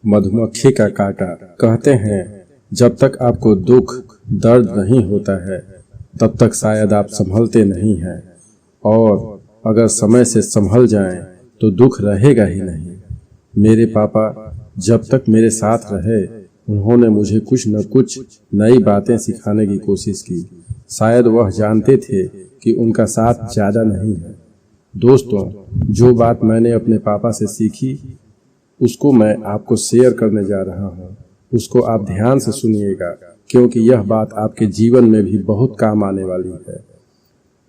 मधुमक्खी का काटा। कहते हैं जब तक आपको दुख दर्द नहीं होता है तब तक शायद आप संभलते नहीं हैं, और अगर समय से संभल जाएं तो दुख रहेगा ही नहीं। मेरे पापा जब तक मेरे साथ रहे उन्होंने मुझे कुछ न कुछ नई बातें सिखाने की कोशिश की। शायद वह जानते थे कि उनका साथ ज़्यादा नहीं है। दोस्तों, जो बात मैंने अपने पापा से सीखी उसको मैं आपको शेयर करने जा रहा हूँ। उसको आप ध्यान से सुनिएगा, क्योंकि यह बात आपके जीवन में भी बहुत काम आने वाली है।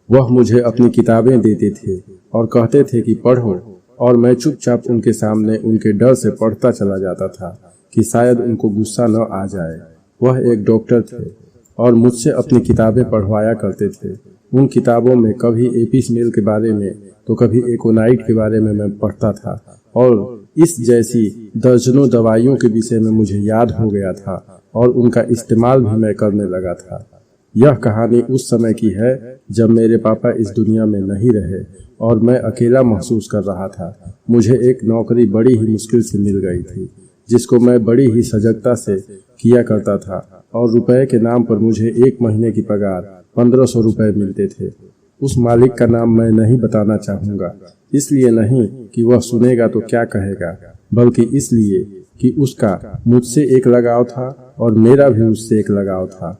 वह मुझे अपनी किताबें देते थे और कहते थे कि पढ़ो, और मैं चुपचाप उनके सामने उनके डर से पढ़ता चला जाता था कि शायद उनको गुस्सा न आ जाए। वह एक डॉक्टर थे और मुझसे अपनी किताबें पढ़वाया करते थे। उन किताबों में कभी एपिस मेल के बारे में तो कभी एकोनाइट के बारे में मैं पढ़ता था, और इस जैसी दर्जनों दवाइयों के विषय में मुझे याद हो गया था और उनका इस्तेमाल भी मैं करने लगा था। यह कहानी उस समय की है जब मेरे पापा इस दुनिया में नहीं रहे और मैं अकेला महसूस कर रहा था। मुझे एक नौकरी बड़ी ही मुश्किल से मिल गई थी, जिसको मैं बड़ी ही सजगता से किया करता था, और रुपए के नाम पर मुझे एक महीने की पगार 1500 रुपये मिलते थे। उस मालिक का नाम मैं नहीं बताना चाहूँगा, इसलिए नहीं कि वह सुनेगा तो क्या कहेगा, बल्कि इसलिए कि उसका मुझसे एक लगाव था और मेरा भी उससे एक लगाव था।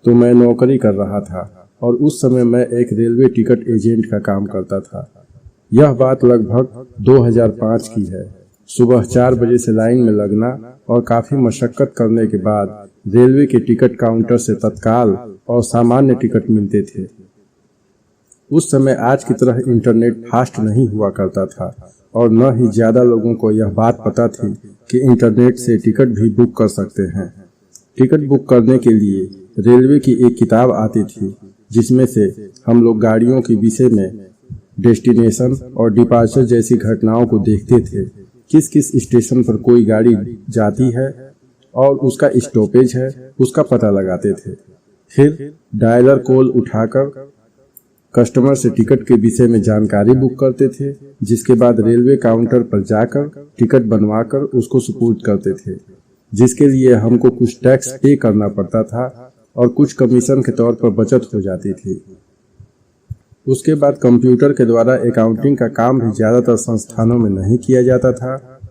तो मैं नौकरी कर रहा था और उस समय मैं एक रेलवे टिकट एजेंट का काम करता था। यह बात लगभग 2005 की है। सुबह 4 बजे से लाइन में लगना और काफ़ी मशक्कत करने के बाद रेलवे के टिकट काउंटर से तत्काल और सामान्य टिकट मिलते थे। उस समय आज की तरह इंटरनेट फास्ट नहीं हुआ करता था, और न ही ज़्यादा लोगों को यह बात पता थी कि इंटरनेट से टिकट भी बुक कर सकते हैं। टिकट बुक करने के लिए रेलवे की एक किताब आती थी, जिसमें से हम लोग गाड़ियों के विषय में, डेस्टिनेशन और डिपार्चर जैसी घटनाओं को देखते थे। किस किस स्टेशन पर कोई गाड़ी जाती है और उसका स्टॉपेज है, उसका पता लगाते थे। फिर डायलर कॉल उठाकर कस्टमर से टिकट के विषय में जानकारी बुक करते थे, जिसके बाद रेलवे काउंटर पर जाकर टिकट बनवाकर उसको सुपुर्द करते थे, जिसके लिए हमको कुछ टैक्स पे करना पड़ता था और कुछ कमीशन के तौर पर बचत हो जाती थी। उसके बाद कंप्यूटर के द्वारा अकाउंटिंग का काम भी ज़्यादातर संस्थानों में नहीं किया जाता था।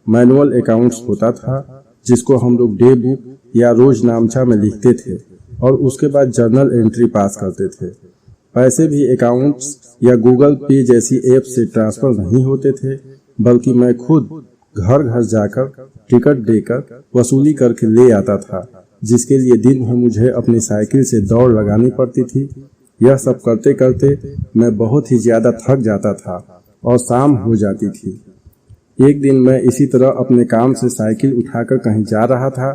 मैनुअल अकाउंट्स होता था, जिसको हम लोग डे बुक या रोज नामचा में लिखते थे और उसके बाद जर्नल एंट्री पास करते थे। पैसे भी अकाउंट्स या गूगल पे जैसी ऐप से ट्रांसफर नहीं होते थे, बल्कि मैं खुद घर घर जाकर टिकट देकर वसूली करके ले आता था, जिसके लिए दिन भर मुझे अपनी साइकिल से दौड़ लगानी पड़ती थी। यह सब करते करते मैं बहुत ही ज़्यादा थक जाता था और शाम हो जाती थी। एक दिन मैं इसी तरह अपने काम से साइकिल उठाकर कहीं जा रहा था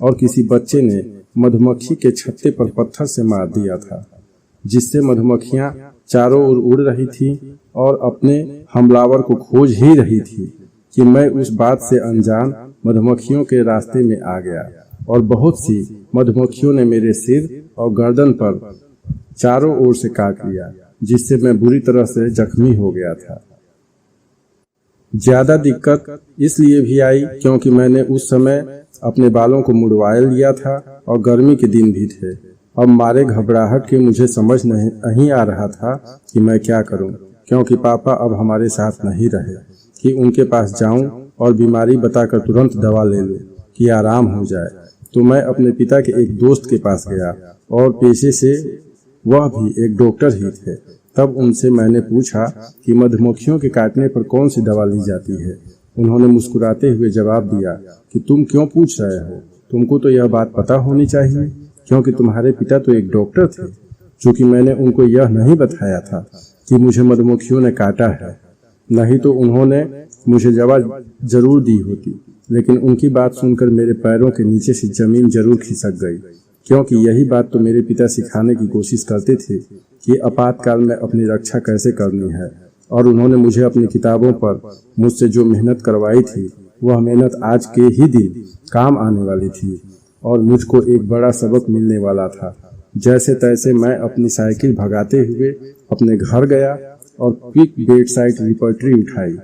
और किसी बच्चे ने मधुमक्खी के छत्ते पर पत्थर से मार दिया था, जिससे मधुमक्खियां चारों ओर उड़ रही थीं और अपने हमलावर को खोज ही रही थी कि मैं उस बात से अनजान मधुमक्खियों के रास्ते में आ गया, और बहुत सी मधुमक्खियों ने मेरे सिर और गर्दन पर चारों ओर से काट लिया, जिससे मैं बुरी तरह से जख्मी हो गया था। ज़्यादा दिक्कत इसलिए भी आई क्योंकि मैंने उस समय अपने बालों को मुड़वा लिया था और गर्मी के दिन भी थे। अब मारे घबराहट के मुझे समझ नहीं आ रहा था कि मैं क्या करूं, क्योंकि पापा अब हमारे साथ नहीं रहे कि उनके पास जाऊं और बीमारी बताकर तुरंत दवा ले लूं कि आराम हो जाए। तो मैं अपने पिता के एक दोस्त के पास गया, और पेशे से वह भी एक डॉक्टर ही थे। तब उनसे मैंने पूछा कि मधुमक्खियों के काटने पर कौन सी दवा ली जाती है। उन्होंने मुस्कुराते हुए जवाब दिया कि तुम क्यों पूछ रहे हो, तुमको तो यह बात पता होनी चाहिए, क्योंकि तुम्हारे पिता तो एक डॉक्टर थे। चूँकि मैंने उनको यह नहीं बताया था कि मुझे मधुमक्खियों ने काटा है, नहीं तो उन्होंने मुझे जवाब जरूर दी होती, लेकिन उनकी बात सुनकर मेरे पैरों के नीचे से जमीन जरूर खिसक गई, क्योंकि यही बात तो मेरे पिता सिखाने की कोशिश करते थे कि आपातकाल में अपनी रक्षा कैसे करनी है। और उन्होंने मुझे अपनी किताबों पर मुझसे जो मेहनत करवाई थी, वह मेहनत आज के ही दिन काम आने वाली थी और मुझको एक बड़ा सबक मिलने वाला था। जैसे तैसे मैं अपनी साइकिल भगाते हुए अपने घर गया और क्विक बेड साइड रिपोर्टरी उठाई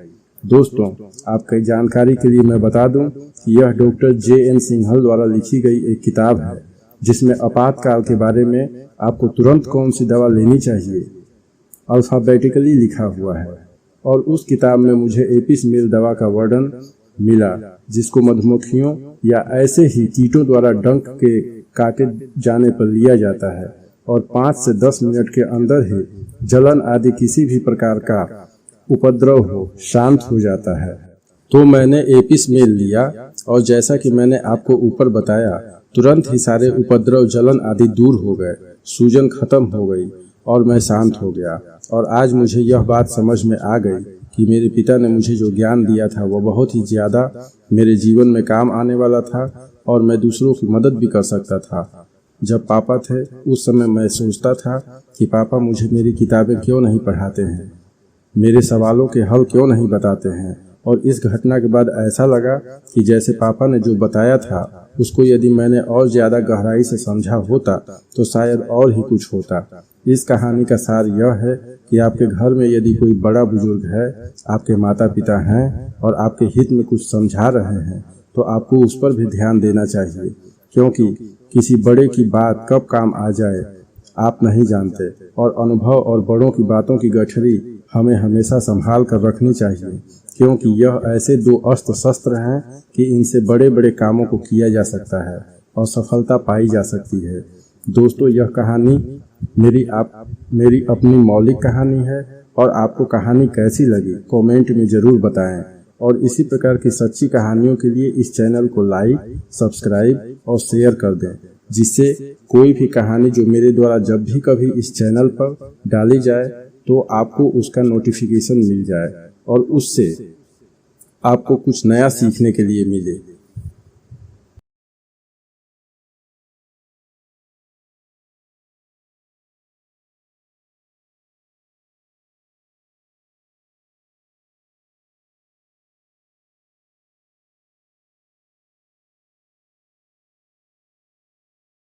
दोस्तों, आपकी जानकारी के लिए मैं बता दूं कि यह डॉक्टर J.N. सिंघल द्वारा लिखी गई एक किताब है जिसमें आपातकाल के बारे में आपको तुरंत कौन सी दवा लेनी चाहिए अल्फाबेटिकली लिखा हुआ है। और उस किताब में मुझे एपिस मेल दवा का वर्णन मिला जिसको मधुमक्खियों या ऐसे ही कीटों द्वारा डंक के काटे जाने पर लिया जाता है और 5 से 10 मिनट के अंदर ही जलन आदि किसी भी प्रकार का उपद्रव हो शांत हो जाता है। तो मैंने एपिस मेल लिया और जैसा कि मैंने आपको ऊपर बताया तुरंत ही सारे उपद्रव जलन आदि दूर हो गए, सूजन खत्म हो गई और मैं शांत हो गया। और आज मुझे यह बात समझ में आ गई कि मेरे पिता ने मुझे जो ज्ञान दिया था वह बहुत ही ज़्यादा मेरे जीवन में काम आने वाला था और मैं दूसरों की मदद भी कर सकता था। जब पापा थे उस समय मैं सोचता था कि पापा मुझे मेरी किताबें क्यों नहीं पढ़ाते हैं, मेरे सवालों के हल क्यों नहीं बताते हैं। और इस घटना के बाद ऐसा लगा कि जैसे पापा ने जो बताया था उसको यदि मैंने और ज़्यादा गहराई से समझा होता तो शायद और ही कुछ होता। इस कहानी का सार यह है कि आपके घर में यदि कोई बड़ा बुजुर्ग है, आपके माता पिता हैं और आपके हित में कुछ समझा रहे हैं तो आपको उस पर भी ध्यान देना चाहिए, क्योंकि किसी बड़े की बात कब काम आ जाए आप नहीं जानते। और अनुभव और बड़ों की बातों की गठरी हमें हमेशा संभाल कर रखनी चाहिए, क्योंकि यह ऐसे दो अस्त्र शस्त्र हैं कि इनसे बड़े बड़े कामों को किया जा सकता है और सफलता पाई जा सकती है। दोस्तों, यह कहानी मेरी अपनी मौलिक कहानी है और आपको कहानी कैसी लगी कमेंट में ज़रूर बताएं। और इसी प्रकार की सच्ची कहानियों के लिए इस चैनल को लाइक, सब्सक्राइब और शेयर कर दें, जिससे कोई भी कहानी जो मेरे द्वारा जब भी कभी इस चैनल पर डाली जाए तो आपको उसका नोटिफिकेशन मिल जाए और उससे आपको कुछ नया सीखने के लिए मिले।